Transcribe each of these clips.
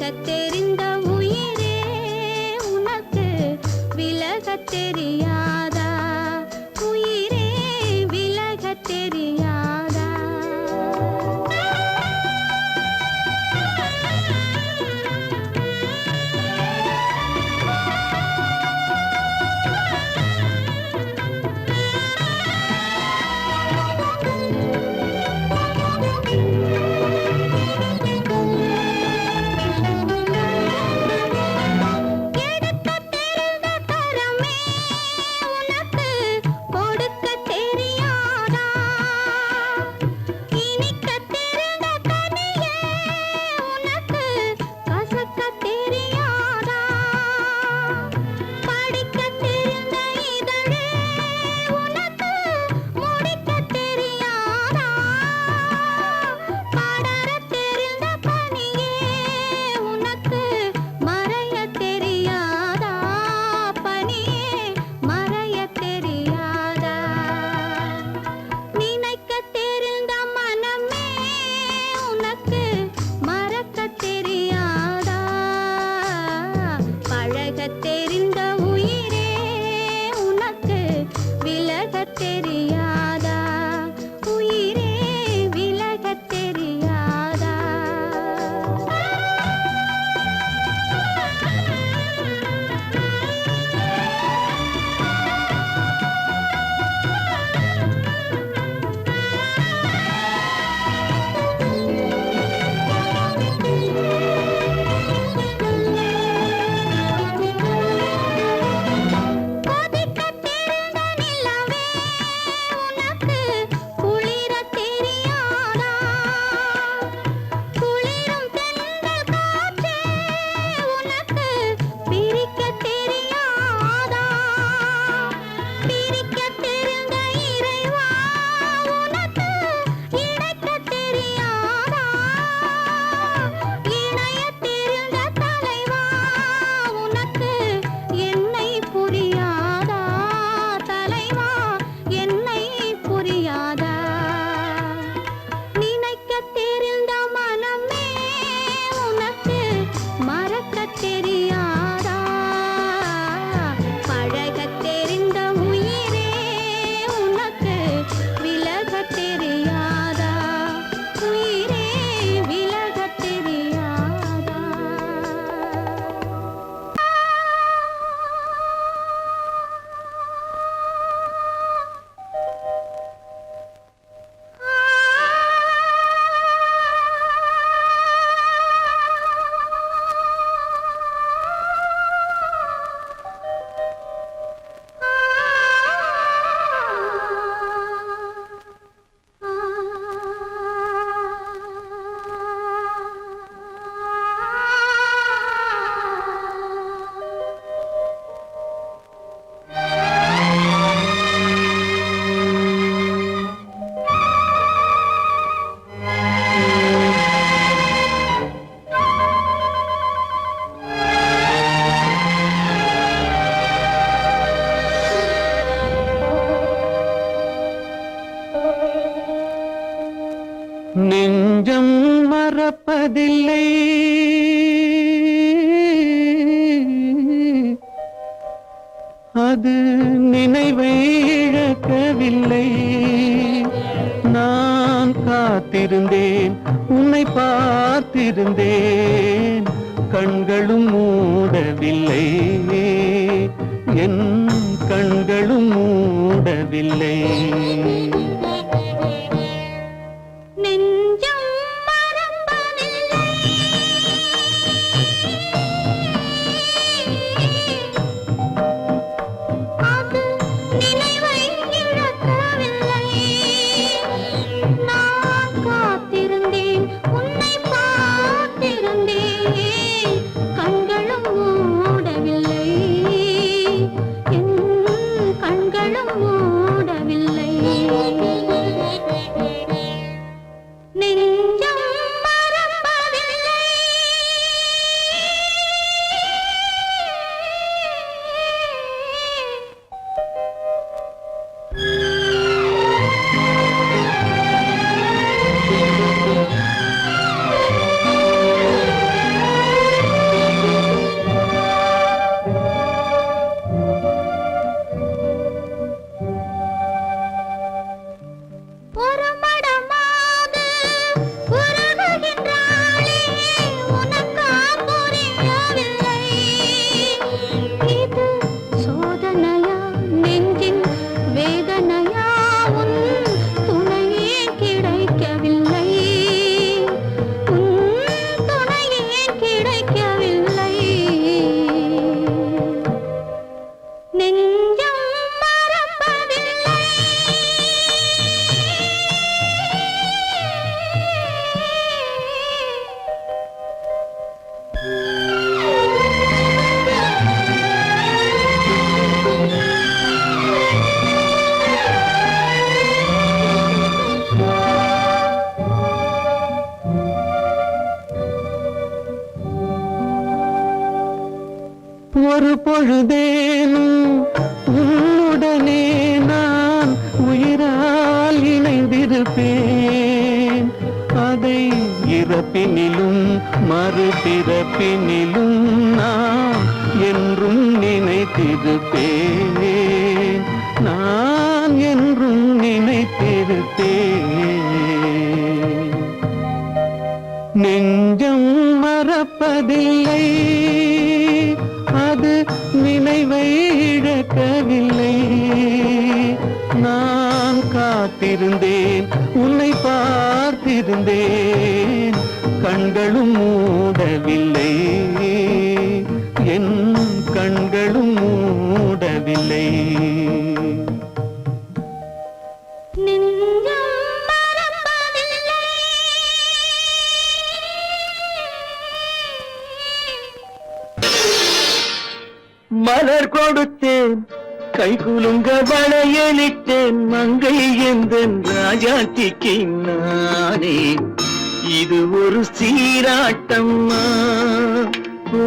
விலகத் தெரிந்த உயிரே உனக்கு விலகத் தெரியாதா? உயிரே விலகத் தெரியாதா? தெரிந்த உயிரே உனக்கு விலகத் தெரியாதா? உயிரே விலகத் தெரியாதா? நெஞ்சம் மறப்பதில்லை, அது நினைவை இழக்கவில்லை. நான் காத்திருந்தேன், உன்னை பார்த்திருந்தேன், கண்களும் மூடவில்லை, என் கண்களும் மூடவில்லை. கண்களும் மூடவில்லை. ஒரு பொழுதேனும் உன்னுடனே நான் உயிரால் இணைந்திருப்பேன். அதை இறப்பினிலும் மறுபிறப்பினிலும் நான் என்றும் நினைத்திருப்பேன். நான் என்றும் நினைத்திருப்பேன். நெஞ்சம் மறப்பதில்லை, அது நினைவை இழக்கவில்லை. நான் காத்திருந்தேன், உன்னை பார்த்திருந்தேன், கண்களும் மூடவில்லை, என் கண்களும் மூடவில்லை. மலர் கொடுத்தேன், கை குலுங்க வளையலிட்டேன், மங்கை எந்தன் ராஜாத்திக்கு நானே. இது ஒரு சீராட்டம்மா, ஓ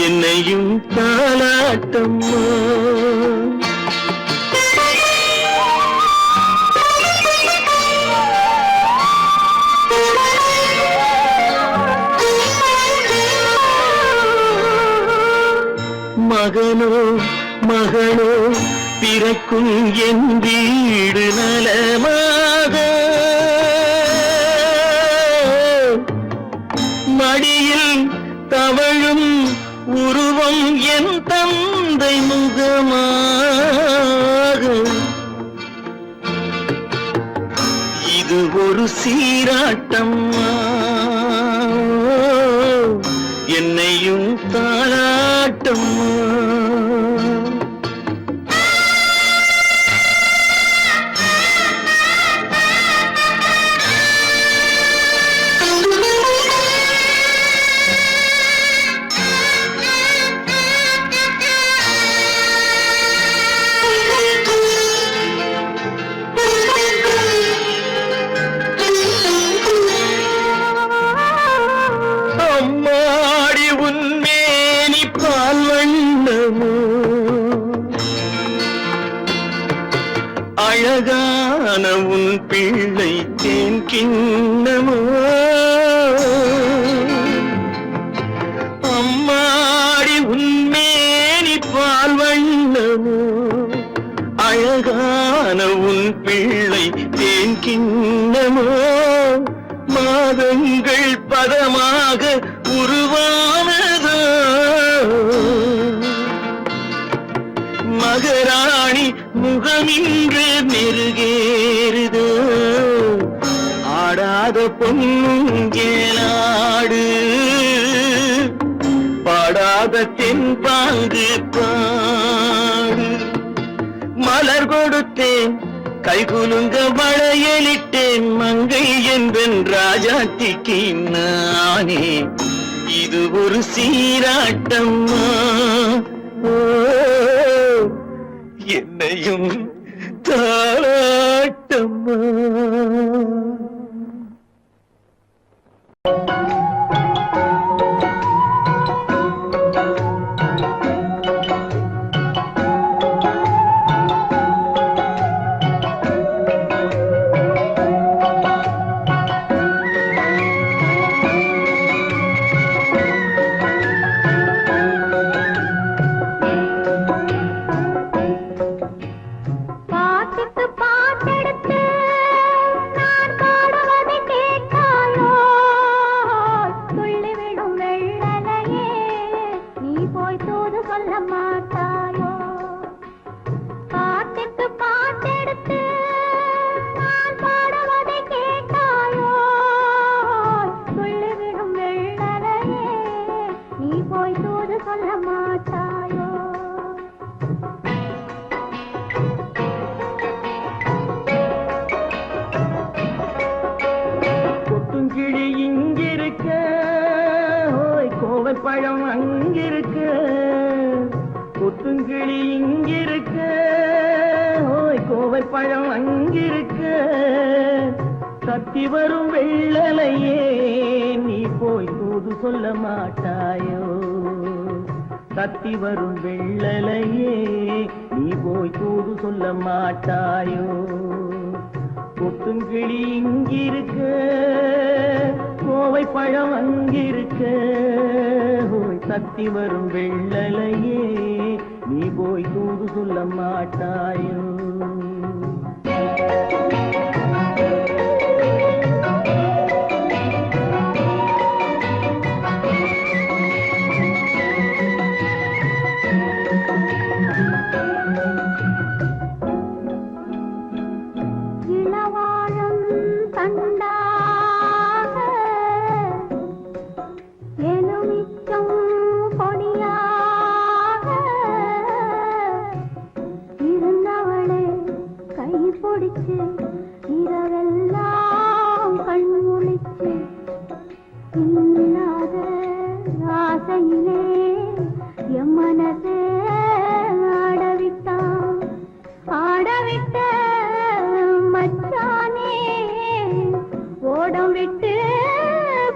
என்னையும் தாலாட்டம்மா. மகனோ மகளோ பிறக்கும் என் வீடு நலமாக, மடியில் தவழும் உருவம் என் தந்தை முகமாக. இது ஒரு சீராட்டம்மா, என்னையும் தாளாட்டம்மா. அழகான உன் பிள்ளை தேன் கிண்ணமோ, அம்மாடி உன்மேனி பால் வண்ணமோ. அழகான உன் பிள்ளை தேன் கிண்ணமோ, மாதங்கள் பதமாக உருவானதோ. மகராணி முகமின்று நெருகேறுதோ, ஆடாத பொன்னுங்கேலாடு, பாடாத தென்பாங்கு பாடு. மலர் கொடுத்தேன், கை குலுங்க வளையலிட்டேன், மங்கை என்பன் ராஜாத்திக்கு நானே. இது ஒரு சீராட்டம்மா, என்னையும் தாளாட்டம்மா. பழம் அங்கிருக்க, கொத்துங்கிளி இங்கிருக்க, ஓய் கோவை பழம் அங்கிருக்க. தத்தி வரும் வெள்ளலையே நீ போய் தூது சொல்ல மாட்டாயோ. தத்தி வரும் வெள்ளலையே நீ போய் தூது சொல்ல மாட்டாயோ கொத்துங்கிளி இங்கிருக்க கோவை பழம் அங்கிருக்க தத்தி வரும் வெள்ளலையே நீ போய் தூது சொல்ல மாட்டாயோ இரவெல்லாம் கண்முழிச்சு இல்லாத ஆசையிலே என் மனசே ஆடவிட்ட மச்சானே ஓடம் விட்டு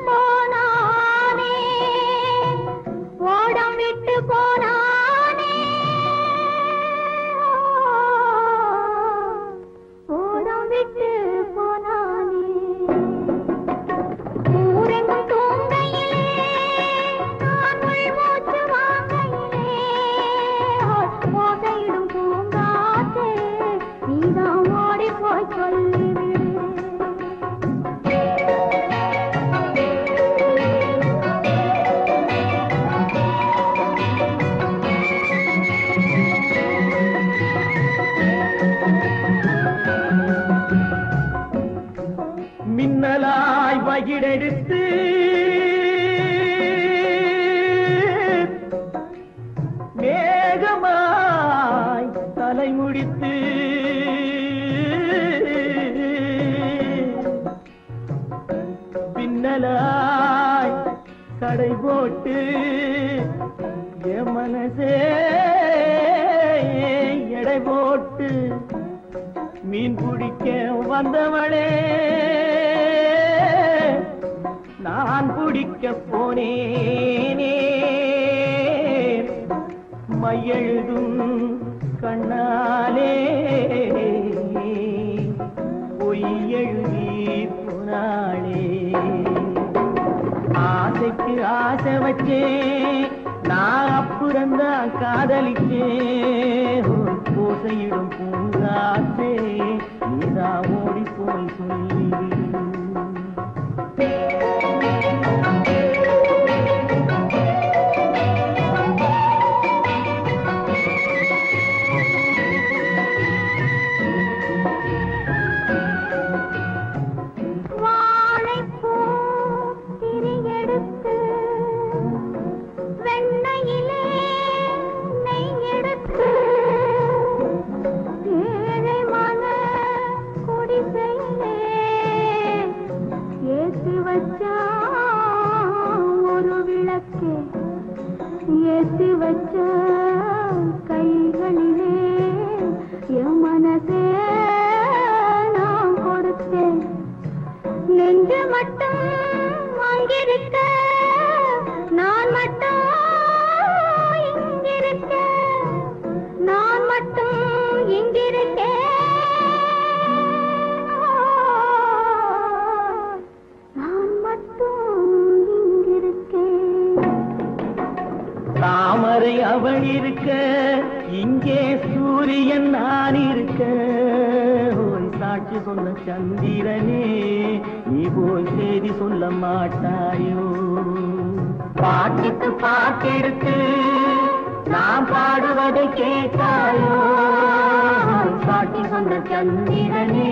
போனானே ஓடம் விட்டு போனானே ஓடம் விட்டு போனானே ஊரெங்கும் தூங்கையிலே நான் மூச்சு வாங்கையிலே ஓசையிடும் பூங்காற்றே நீதான் ஓடி போய் சொல்லிவிடு மின்னலாய் வகிடெடுத்து மேகமாய் தலைமுடித்து பின்னலாய் கடை போட்டு என் மனசே எடை போட்டு மீன் பிடிக்க வந்தவளே நான் பிடிக்க போனேனே மையெழுதும் கண்ணாலே பொய் எழுதி போனாளே ஆசைக்கு ஆசை வச்சேன் நான் அப்புறந்தான் காதலிச்சேன் பூசையிடும் பூங்காற்றே நீதான் ஓடி போய் சொல்லிவிடு ஒரு விளக்கு ஏற்றி வச்ச கைகளிலே என் மனசே நான் கொடுத்தேன் நெஞ்சு மட்டும் அங்கிருக்க நான் மட்டும் இங்கிருக்க நான் மட்டும் இங்கிருக்கேன் தாமரை அவள் இருக்க இங்கே சூரியன் நான் இருக்க சாட்சி சொன்ன சந்திரனே நீ போய் செய்தி சொல்ல மாட்டாயோ பாட்டுக்கு பாட்டெடுத்து நான் பாடுவதை கேட்டாயோ சாட்சி சொன்ன சந்திரனே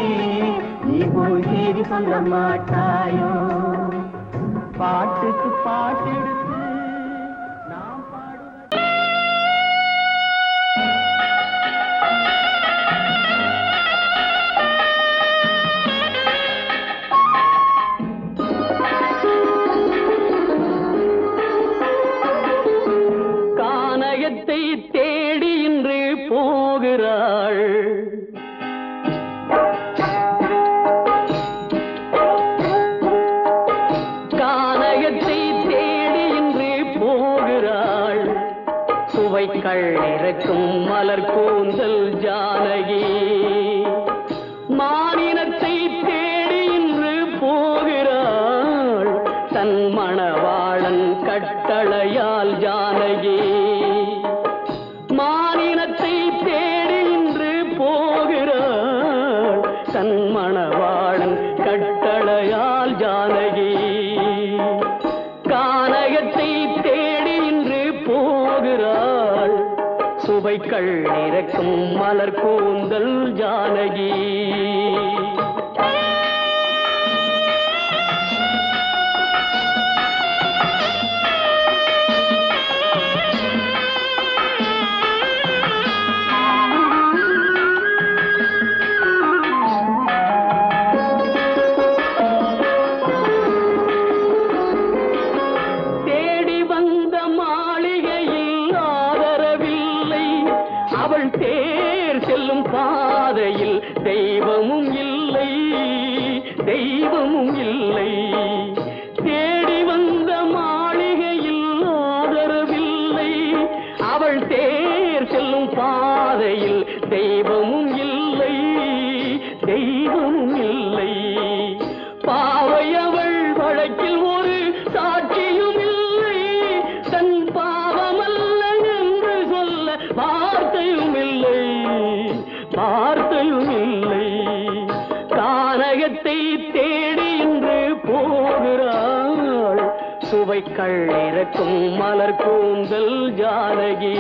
நீ போய் செய்தி சொல்ல மாட்டாயோ பாட்டுக்கு பாட்டெடுத்து தேடி இன்று போகிறாள் கானகத்தை தேடி இன்று போகிறாள் சுவைக்கள் இறக்கும் மலர் கூந்தல் ஜானகி மானினத்தை தேடி இன்று போகிறாள் தன் மணவாளன் கட்டளையால் ஜானகி மானினத்தை தேடி இன்று போகிறாள் தன் மணவாளன் கட்டளையால் ஜானகி கானகத்தை தேடி இன்று போகிறாள் சுவைக்கள் இறக்கும் மலர் கூந்தல் ஜானகி தேர் செல்லும் பாதையில் தெய்வமும் இல்லை தெய்வமும் இல்லை தேடி வந்த மாளிகையில் ஆதரவில்லை அவள் தேர் செல்லும் பாதையில் தெய்வமும் இல்லை தெய்வமும் இல்லை பாவை அவள் வழக்கில் ஒரு சாட்சியும் இல்லை தன் பாவமல்ல என்று சொல்ல வார்த்தையும் இல்லை வார்த்தையும் இல்லை கானகத்தை தேடி இன்று போகிறாள் சுவைக்கள் இறக்கும் மலர் கூந்தல் ஜானகி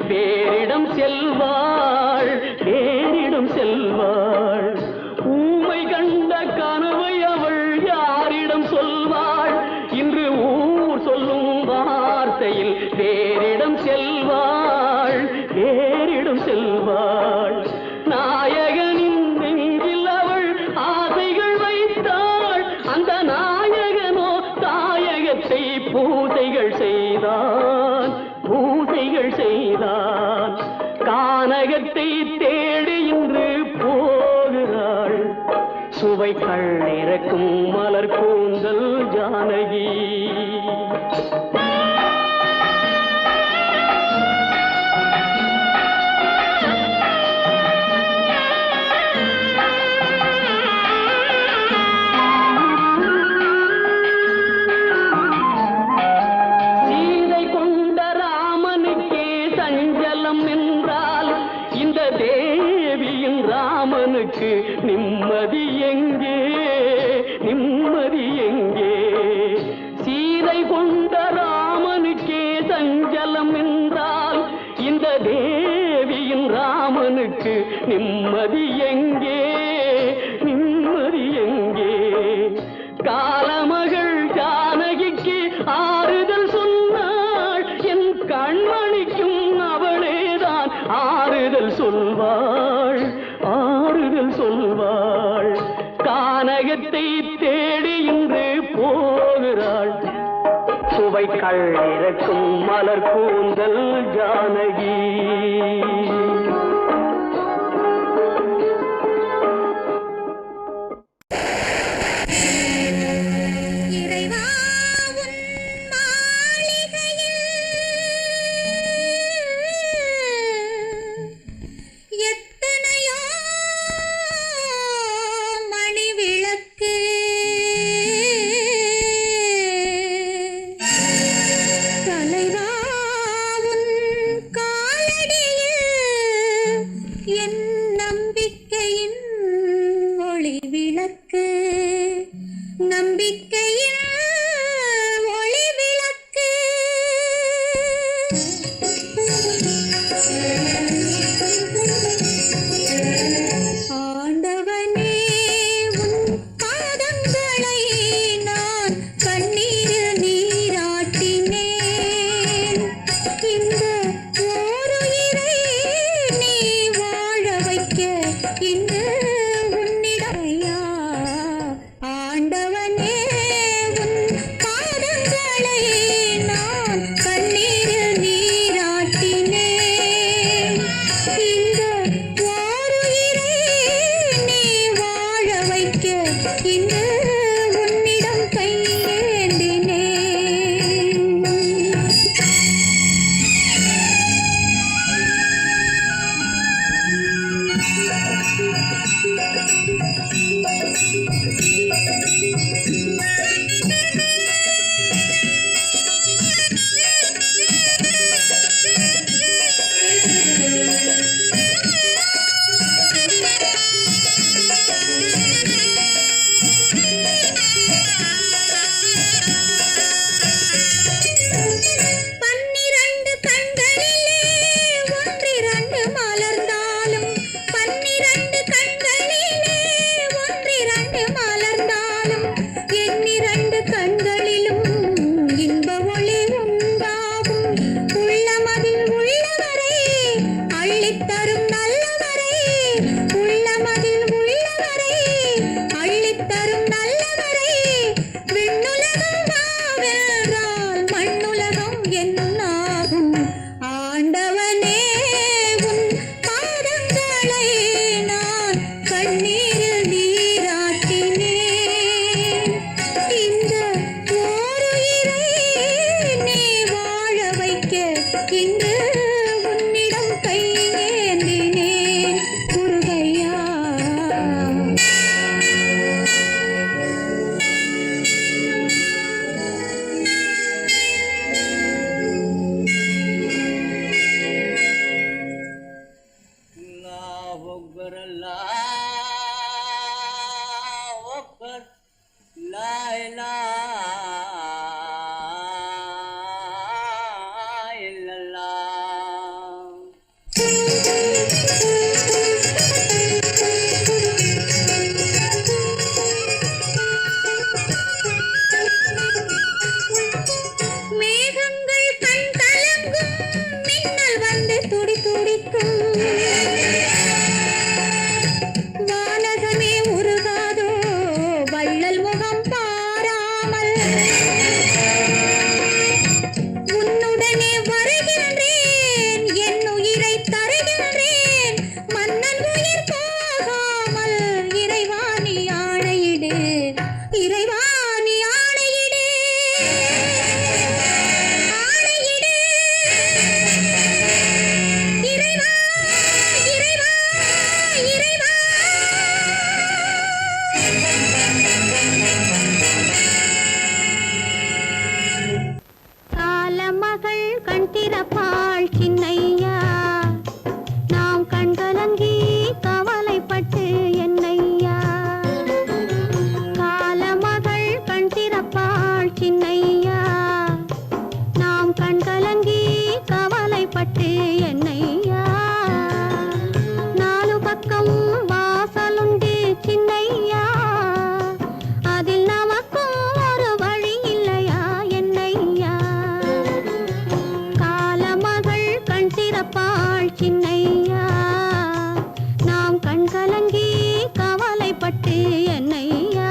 வேறிடம் செல்வாள் வேறிடம் செல்வாள் ஊமை கண்ட கனவை அவள் யாரிடம் சொல்வாள் இன்று ஊர் சொல்லும் வார்த்தையில் வேறிடம் செல்வாள் வேறிடம் செல்வாள் நாயகனின் நெஞ்சில் அவள் ஆசைகள் வைத்தாள் அந்த நாயகனோ தாயகத்தை பூசைகள் செய்தான் பூசைகள் செய்தான் கானகத்தை தேடி இன்று போகிறாள் சுவைக்கள் இறக்கும் மலர் கூந்தல் ஜானகி ராமனுக்கு நிம்மதி எங்கே நிம்மதி எங்கே சீதை கொண்ட ராமனுக்கே சஞ்சலம் என்றால் இந்த தேவியின் ராமனுக்கு நிம்மதி எங்கே நிம்மதி எங்கே காலமகள் ஜானகிக்கு ஆறுதல் சொன்னாள் என் கண்மணிக்கும் அவளேதான் ஆறுதல் சொல்வாள் ஆறுதல் சொல்வாள் கானகத்தை தேடி இன்று போகிறாள் சுவைக்கள் இறக்கும் மலர் கூந்தல் ஜானகி இந்த ஓரு இன்று உன்னிடம் கையேந்தினேன் முருகையா. மேகங்கள் கண் கலங்கும், மின்னல் வந்து துடி துடிக்கும், வானகமே உருகாதோ வள்ளல் முகம் பாராமல். உன்னுடனே வருகின்றேன், என் உயிரை தருகின்றேன், மன்னன் உயிர் போகாமல். இறைவா நீ ஆணையிடு, இறைவா நீ ஆணையிடு, ஆணையிடு. இறைவா, இறைவா, இறைவா. காலமகள் கண் திறப்பாள் சின்னையா, நாம் கண்கலங்கி கவலைப்பட்டு என்னையா. காலமகள் கண் திறப்பாள் சின்னையா, நாம் கண்கலங்கி கவலைப்பட்டு என்னையா. நாலு பக்கம் வாசலுண்டு சின்னையா, அதில் நமக்கும் ஒரு வழி இல்லையா என்னையா. காலமகள் கண் திறப்பாள் சின்னையா, நாம் கண்கலங்கி கவலைப்பட்டு என்னையா.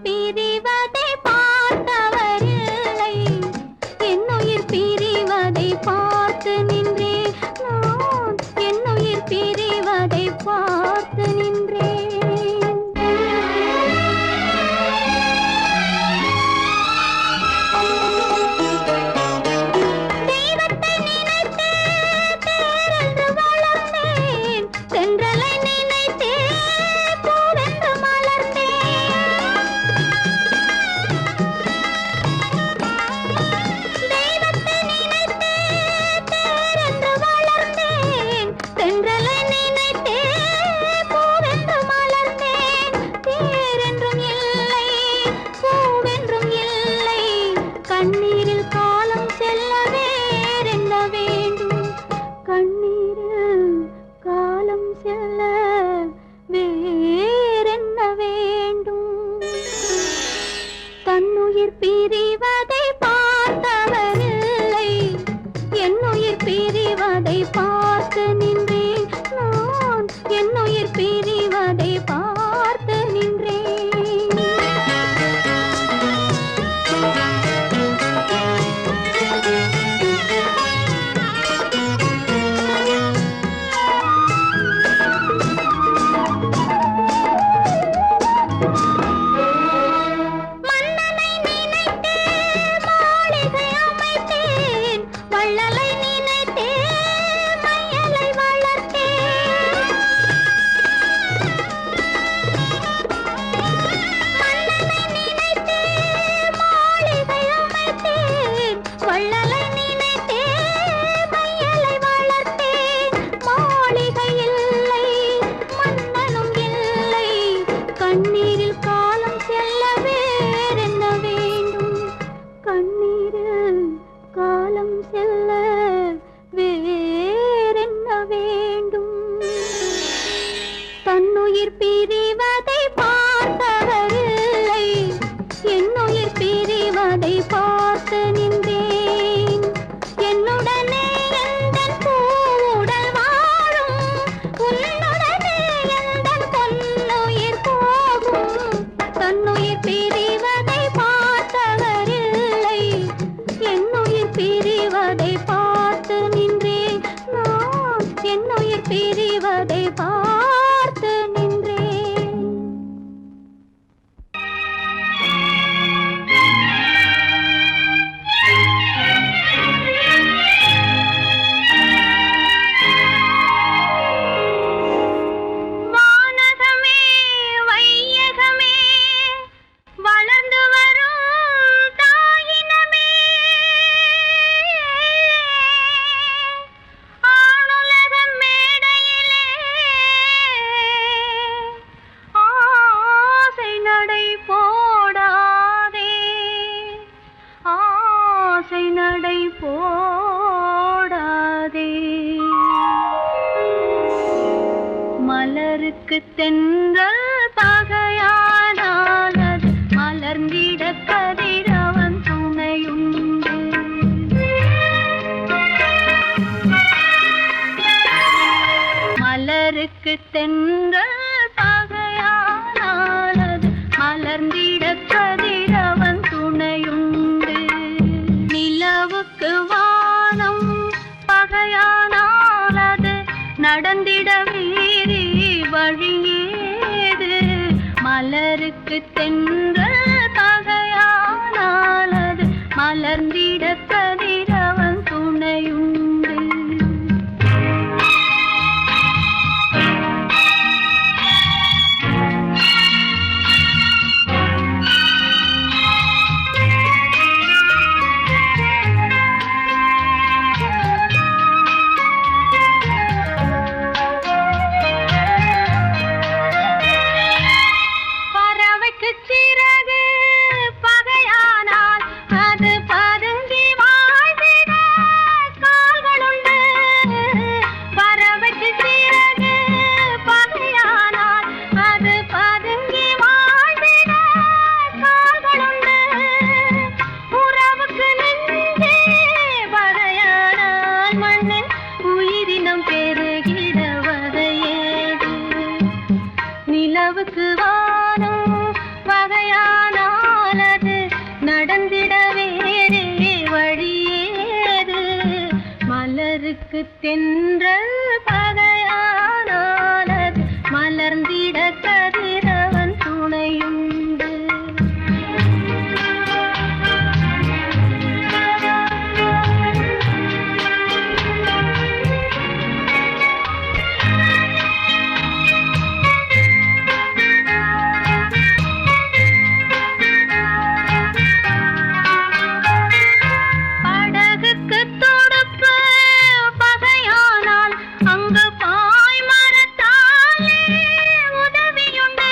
பிரிவதை பார்த்தவரில்லை, என்னுயிர் பிரிவதை பார்த்து நின்றேன் நான், என்னுயிர் பிரிவதை பார்த்து நின்றேன். தெய்வத்தை நினைத்தே தேரென்று வளர்ந்தேன், தென்றலை நினைத்தே பூவென்று மலர்ந்தேன். தெய்வத்தை நினைத்தே தேரென்று வளர்ந்தேன், தென்றலை நினைத்தே பூவென்று மலர்ந்தேன். தேரென்றும் இல்லை, பூவென்றும் இல்லை, கண்ணீரில் காலம் செல்ல வேறென்ன வேண்டும், கண்ணீரில் காலம் செல்ல வேறென்ன வேண்டும். தன்னுயிர் பிரிவதை பார்த்தவரில்லை, என்னுயிர் பிரிவதை பார்த்து நின்றேன் நான், என்னுயிர் பிரிவதை பார்த்து நின்றேன். மன்னனை நினைத்தே மாளிகை அமைத்தேன், வள்ளலை நினைத்தே மையலை வளர்த்தேன். மன்னனை நினைத்தே மாளிகை அமைத்தேன், வள்ளலை நினைத்தே மையலை வளர்த்தேன். மாளிகை இல்லை, மன்னனும் இல்லை, கண்ணீரில் காலம் செல்ல வேறென்ன வேண்டும், கண்ணீரில் காலம் செல்ல வேறென்ன வேண்டும். தன்னுயிர் பிரிவதை பார்த்தவரில்லை, என்னுயிர் பிரிவதை பார்த்து நின்றேன். என்னுடனே எந்தன் பூவுடல் வாழும், உன்னுடனே எந்தன் பொன்னுயிர் போகும். தன்னுயிர் பிரிவதை பார்த்தவரில்லை, என்னுயிர் பிரிவதை பார்த்து நின்றேன் நான், என்னுயிர் பிரிவதை பார்த்து நின்றேன். வானகமே வையகமே வளர்ந்து வரும் தாயினமே, ஆணுலகம் மேடையிலே ஆசை நடை போடாதே, ஆசை நடை போடாதே. மலருக்கு தென்றல் பகையானால் அது மலர்ந்திட கதிரவன் துணையுண்டு. மலருக்கு தென்றல் பகையானால் அது மலர்ந்திட கதிரவன் துணையுண்டு. நிலவுக்கு வானம் பகையானால் அது நடந்திட வேறே வழியேது. மலருக்கு தென்றல் பகையானால் அது மலர்ந்திட கதிரவன் துணையுண்டு. தென்றல் பகையானானது மலர்ந்திட கதிரவன் துணையுண்டு. படகுக்கு தொடுப்பு பகையானால் அங்கு பாய் மரத்தாலே உதவியுண்டு.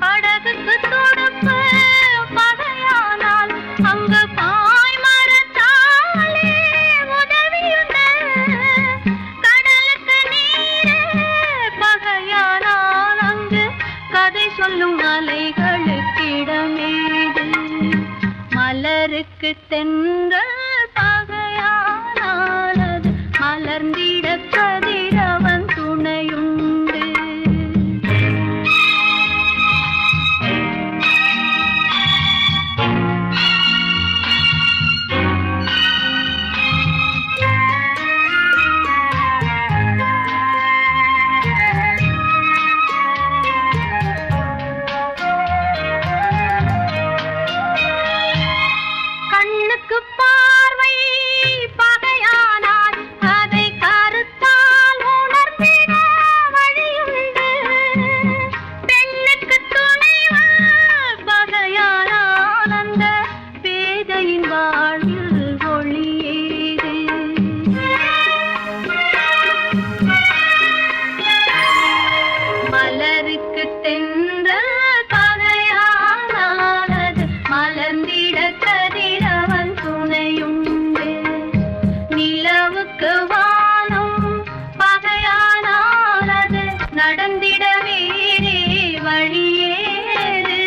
படகுக்கு தொடுப்பு பகையானால் அங்கு பாய் மரத்தாலே உதவியுண்டு. கடலுக்கு நீரே பகையானால் அங்கு கதை சொல்லும் அலைகளுக்கிடமேது. மலருக்கு தென்றல் பகையானானது மலர்ந்திட கதிரவன் துணையுண்டு. கண்ணுக்கு பார்வை பகையானால் அதை கருத்தால் உணர்ந்திட வழியுண்டு. பெண்ணுக்கு துணைவன் பகையானால் அந்த பேதையின் வாழ்வில் ஒளியேது. மலருக்கு தென்றல் பகையானானது மலர்ந்திட கதிரவன் துணையுண்டு. நிலவுக்கு வானம் பகையானானது நடந்திட வேறே வழியேது.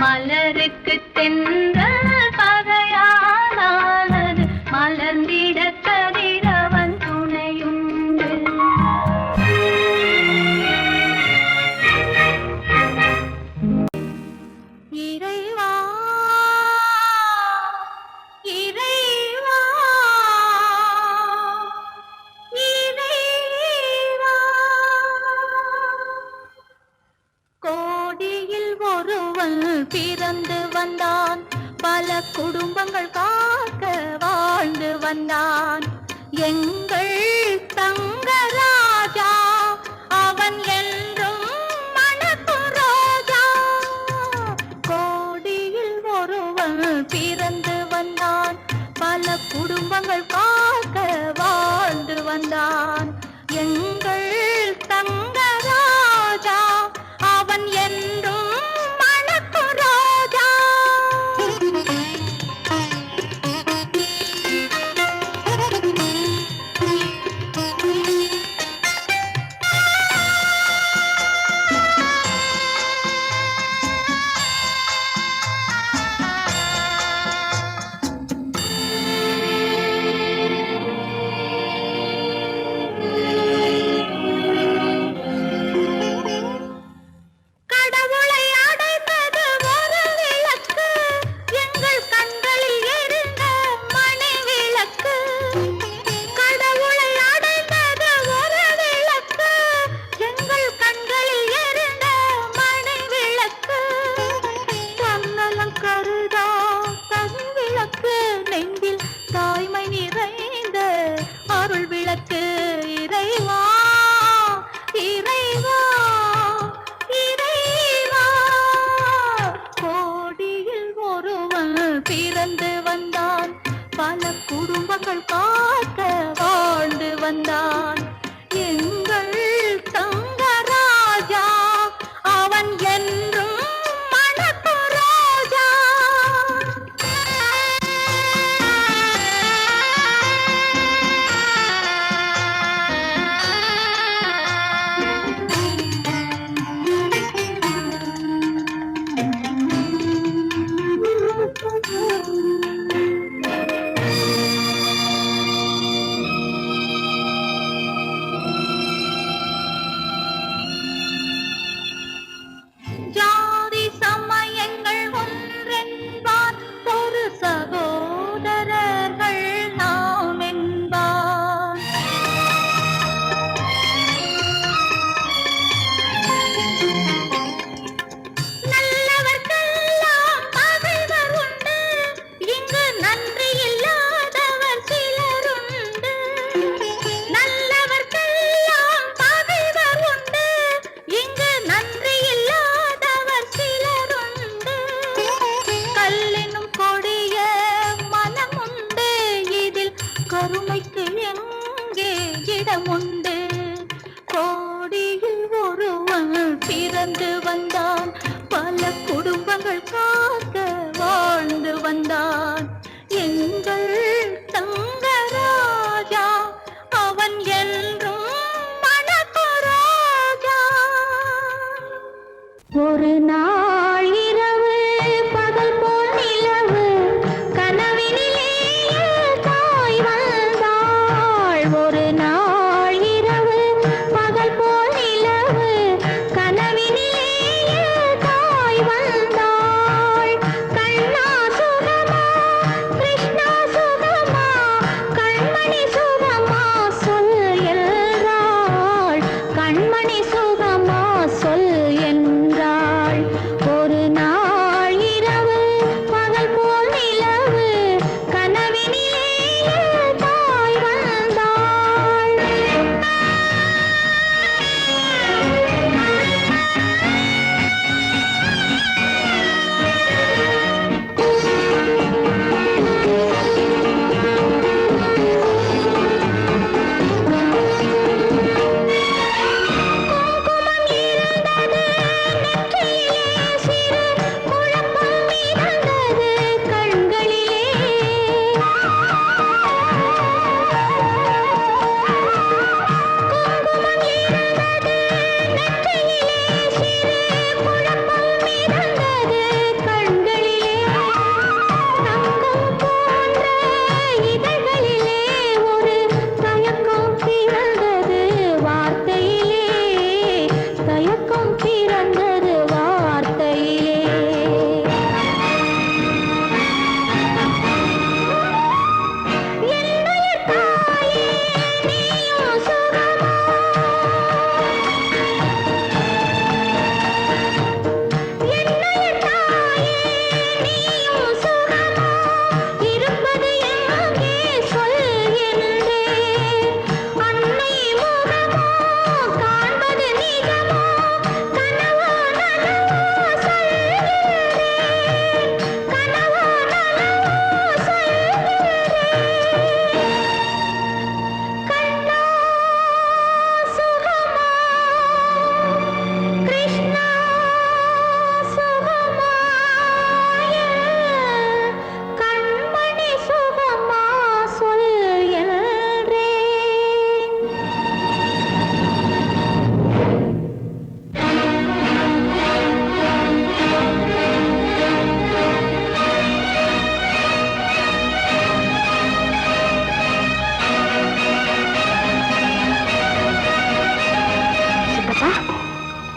மலருக்கு தென்றல் பகையானானது மலர்ந்திட கதிரவன் துணையுண்டு. இறைவா இறைவா இறைவா, கோடியில் ஒருவன் பிறந்து வந்தான், பல குடும்பங்கள் காக்க வாழ்ந்து வந்தான். எங்கள் தங்கராஜா அவன் என்றும் மணக்கும் ரோஜா. கோடியில் ஒருவன் பிறந்து வந்தான், பல குடும்பங்கள் காக்க வாழ்ந்து வந்தான். எங்கள் தங்கராஜா அவன் என்றும் மணக்கும் ரோஜா. கடவுளை அடைந்தது ஒரு விளக்கு, எங்கள் கண்களில் எரிந்த மணி விளக்கு. கடவுளை அடைந்தது ஒரு விளக்கு, எங்கள் கண்களில் எரிந்த மணி விளக்கு. தன்னலம் கருதா தன் விளக்கு, நெஞ்சில் தாய்மை நிறைந்த அருள் விளக்கு. இறைவா இறைவா இறைவா, கோடியில் ஒருவன் பிறந்து வந்தான், பல குடும்பங்கள் காக்க வாழ்ந்து வந்தான். எங்கள் தங்கராஜா அவன் என்றும் மணக்கும் ரோஜா. வந்தான் எங்கள் தங்கராஜா, அவன் என்றும் மணக்கு ராஜா. ஒரு நாள் இரவு பகல் போல் நிலவு கனவினிலே தாய் வந்தாள். ஒரு நாள் இரவு பகல் போல் நிலவு கனவினிலே தாய் வந்தாள். கண்ணா சுகமா கிருஷ்ணா சுகமா கண்மணி சுகமா சொல் என்றாள். கண்மணி சுகமா சொல் என்றாள். ஒரு நாள் இரவு பகல் போல் நிலவு கனவினிலே தாய் வந்தாள். குங்குமம் இருந்தது நெற்றியிலே, சிறு குழப்பம் மிதந்தது கண்களிலே. குங்குமம் இருந்தது நெற்றியிலே, சிறு குழப்பம் மிதந்தது கண்களிலே. தங்கம் போன்ற இதழ்களிலே ஒரு தயக்கம் பிறந்தது வார்த்தையிலே. தயக்கம் பிறந்தது வார்த்தையிலே. என்னுயிர் தாயே நீயும் சுகமா, என்னுயிர் தாயே நீயும் சுகமா, இருப்பது எங்கே சொல் என்றேன். அன்னை முகமோ காண்பது நிஜமோ, கனவோ நனவோ சொல்கிறேன். கனவோ நனவோ சொல்கிறேன். கண்ணா சுகமா கிருஷ்ணா சுகமா கண்மணி சுகமா சொல் என்றேன்.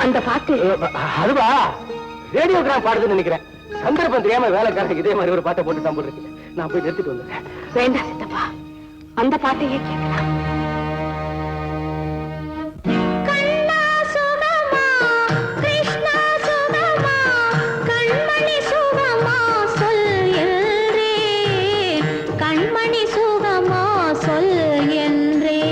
அந்த பாட்டு அதுவா ரேடியோகிராம் பாடுதுன்னு நினைக்கிறேன். சந்தர்ப்பம் தெரியாம வேலைக்காரங்க இதே மாதிரி ஒரு பாட்டை போட்டு தான் போட்டுருக்கு. நான் போய் நிறுத்திட்டு வந்துடுறேன். வேண்டாம் சித்தப்பா, அந்த பாட்டையே கேட்கலாம். கண்ணா சுகமா கிருஷ்ணா சுகமா கண்மணி சுகமா சொல் என்றேன். கண்மணி சுகமா சொல் என்றேன்.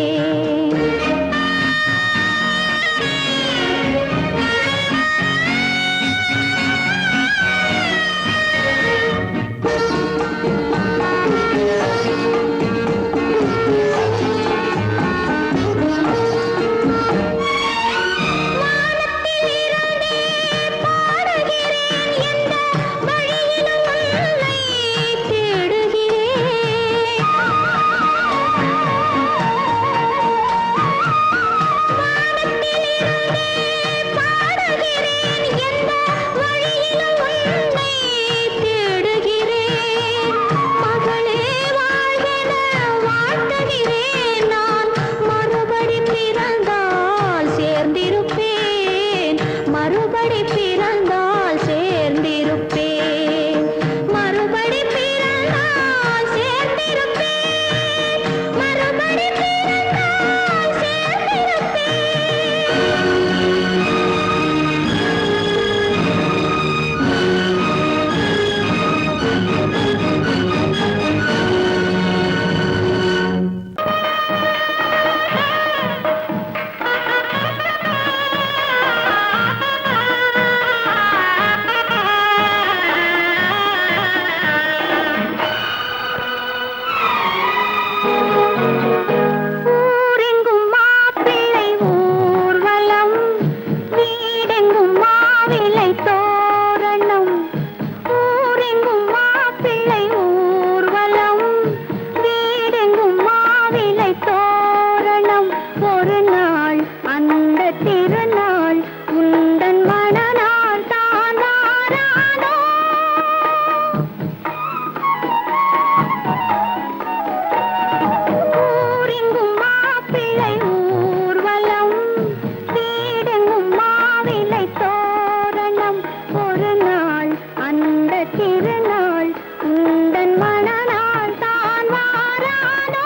திருநாள் உந்தன் மணநாள் தான் வாரானோ.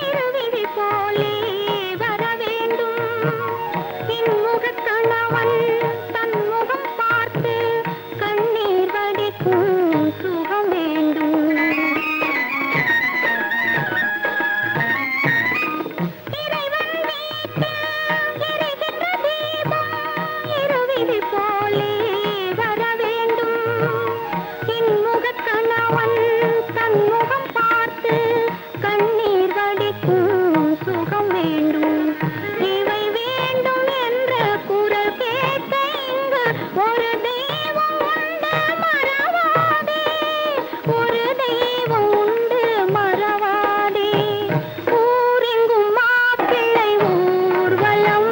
இருவிழி போலே வர வேண்டும் இன்முகக் கணவன் தன் முகம் பார்த்து கண்ணீர் வடிக்கும் சுகம் வேண்டும். இறைவன் வீட்டில் எரிகின்ற தீபம் இருவிழி போலே வர வேண்டும் இன்முகக் கணவன் தன் முகம் பார்த்து கண்ணீர் வடிக்கும் சுகம் வேண்டும். இவை வேண்டும் என்ற குரல் கேட்க இங்கு ஒரு தெய்வம் உண்டு மறவாதே. ஒரு தெய்வம் உண்டு மறவாதே. ஊரெங்கும் மாப்பிள்ளை ஊர்வலம்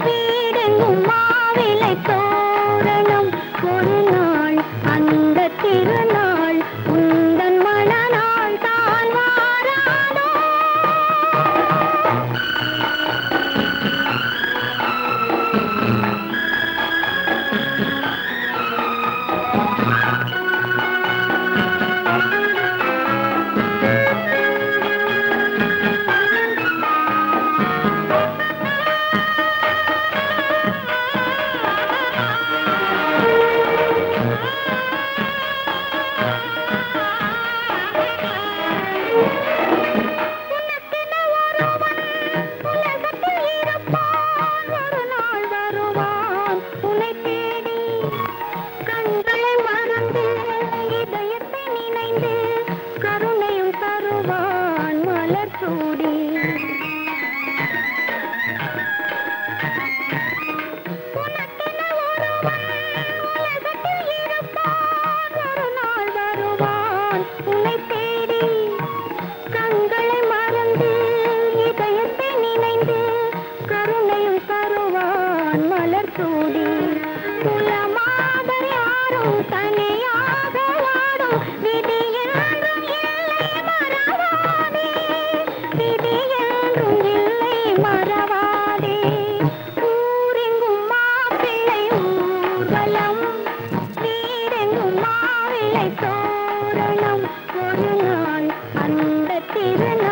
வீடெங்கும் மாவிலை தோரணம். ஒரு நாள் அந்த திருநாள் உந்தன் மணநாள் தான் வாரானோ. உலகத்தில் இருப்பான் ஒரு நாள் வருவான் உன்னை தேடி. கண்களை மறந்து இதயத்தை நினைந்து கருணையும் தருவான் மலர் சூடி. உனக்கென ஒருவன் உலகத்தில் இருப்பான் ஒரு நாள் வருவான் உன்னை தேடி. கண்களை மறந்து இதயத்தை நினைந்து கருணையும் தருவான் மலர் சூடி. குலமாதர் யாரும் தனியாக வாடும் விதி என்றும் இல்லை மறவாதே. விதி என்றும் இல்லை மறவாதே. ஊரெங்கும் மாப்பிள்ளை ஊர்வலம் வீடெங்கும் மாவிலை தோரணம். ஒரு நாள் அந்த திருநாள்